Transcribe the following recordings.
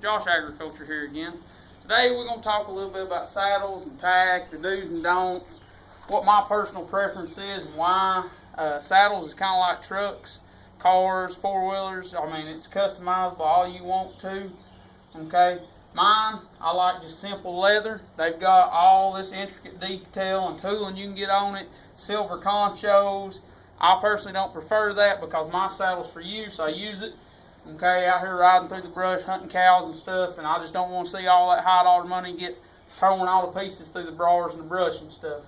Josh Agriculture here again. Today we're going to talk a little bit about saddles and tack, the do's and don'ts, what my personal preference is and why. Saddles is kind of like trucks, cars, four-wheelers. I mean, it's customizable all you want to. Okay, mine, I like just simple leather. They've got all this intricate detail and tooling you can get on it, silver conchos. I personally don't prefer that because my saddle's for use. I use it, okay, out here riding through the brush, hunting cows and stuff, and I just don't want to see all that high dollar money get thrown all to pieces through the briars and the brush and stuff.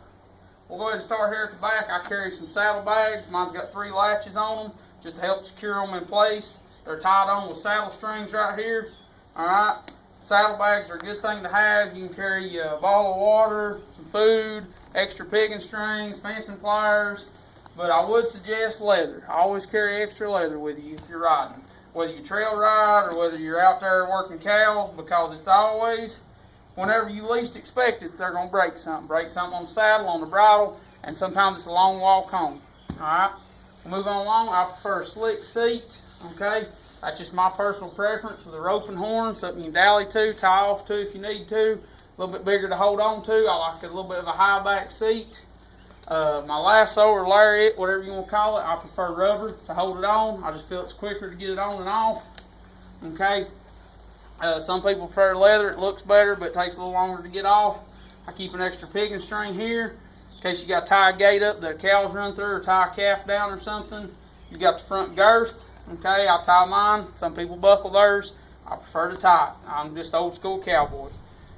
We'll go ahead and start here at the back. I carry some saddle bags. Mine's got 3 latches on them just to help secure them in place. They're tied on with saddle strings right here. Alright, saddle bags are a good thing to have. You can carry a bottle of water, some food, extra pigging strings, fencing pliers, but I would suggest leather. I always carry extra leather with you if you're riding. Whether you trail ride or whether you're out there working cows, because it's always, whenever you least expect it, they're going to break something. Break something on the saddle, on the bridle, and sometimes it's a long walk home. Alright, we'll move on along. I prefer a slick seat, okay? That's just my personal preference with a rope and horn, something you can dally to, tie off to if you need to. A little bit bigger to hold on to. I like a little bit of a high back seat. My lasso or lariat, whatever you want to call it, I prefer rubber to hold it on. I just feel it's quicker to get it on and off. Okay. Some people prefer leather. It looks better, but it takes a little longer to get off. I keep an extra pigging string here in case you got to tie a gate up that cows run through or tie a calf down or something. You got the front girth. Okay, I tie mine. Some people buckle theirs. I prefer to tie it. I'm just old school cowboy.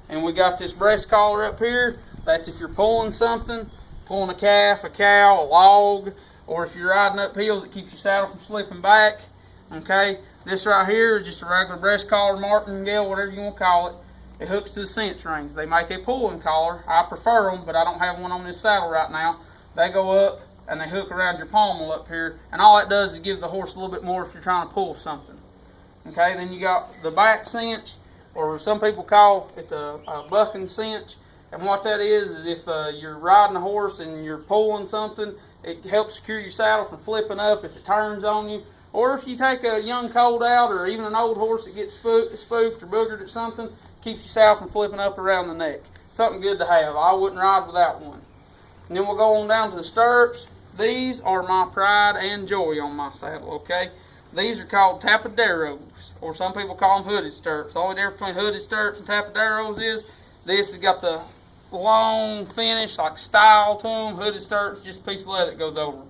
And we got this breast collar up here. That's if you're pulling something. Pulling a calf, a cow, a log, or if you're riding up hills, it keeps your saddle from slipping back. Okay, this right here is just a regular breast collar, martingale, whatever you want to call it. It hooks to the cinch rings. They make a pulling collar. I prefer them, but I don't have one on this saddle right now. They go up and they hook around your pommel up here, and all that does is give the horse a little bit more if you're trying to pull something. Okay, then you got the back cinch, or some people call it a bucking cinch. And what that is if you're riding a horse and you're pulling something, it helps secure your saddle from flipping up if it turns on you. Or if you take a young colt out or even an old horse that gets spooked or boogered at something, keeps your saddle from flipping up around the neck. Something good to have. I wouldn't ride without one. And then we'll go on down to the stirrups. These are my pride and joy on my saddle, okay? These are called tapaderos, or some people call them hooded stirrups. The only difference between hooded stirrups and tapaderos is this has got the long finish, like style to them. Hooded stirrups, just a piece of leather that goes over them.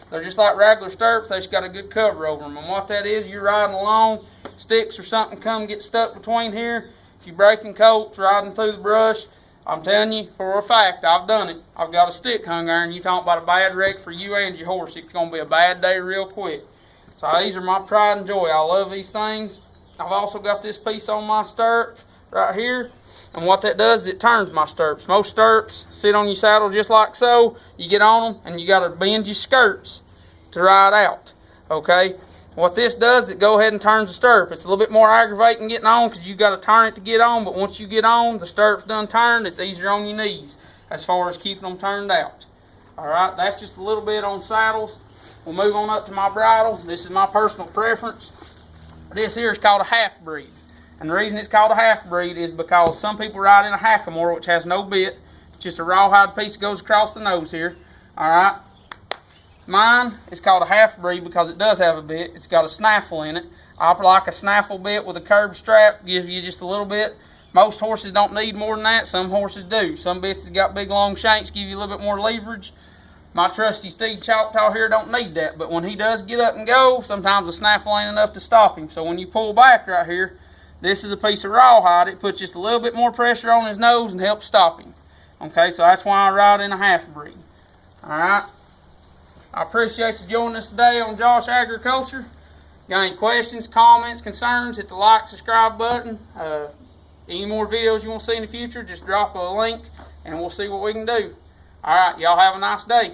They're just like regular stirrups, they just got a good cover over them. And what that is, you're riding along, sticks or something come get stuck between here. If you're breaking colts, riding through the brush, I'm telling you for a fact, I've done it. I've got a stick hung there, and you talk about a bad wreck for you and your horse. It's going to be a bad day real quick. So these are my pride and joy. I love these things. I've also got this piece on my stirrup right here. And what that does is it turns my stirrups. Most stirrups sit on your saddle just like so. You get on them and you got to bend your skirts to ride out. Okay? What this does, it go ahead and turns the stirrup. It's a little bit more aggravating getting on because you got to turn it to get on. But once you get on, the stirrup's done turned. It's easier on your knees as far as keeping them turned out. Alright, that's just a little bit on saddles. We'll move on up to my bridle. This is my personal preference. This here is called a half-breed. And the reason it's called a half-breed is because some people ride in a hackamore, which has no bit. It's just a rawhide piece that goes across the nose here. Alright. Mine is called a half-breed because it does have a bit. It's got a snaffle in it. I like a snaffle bit with a curb strap. Gives you just a little bit. Most horses don't need more than that. Some horses do. Some bits has got big long shanks, give you a little bit more leverage. My trusty Steve Choctaw here don't need that. But when he does get up and go, sometimes the snaffle ain't enough to stop him. So when you pull back right here, this is a piece of rawhide. It puts just a little bit more pressure on his nose and helps stop him. Okay, so that's why I ride in a half-breed. Alright. I appreciate you joining us today on Josh Agriculture. Got any questions, comments, concerns, hit the like, subscribe button. Any more videos you want to see in the future, just drop a link and we'll see what we can do. Alright, y'all have a nice day.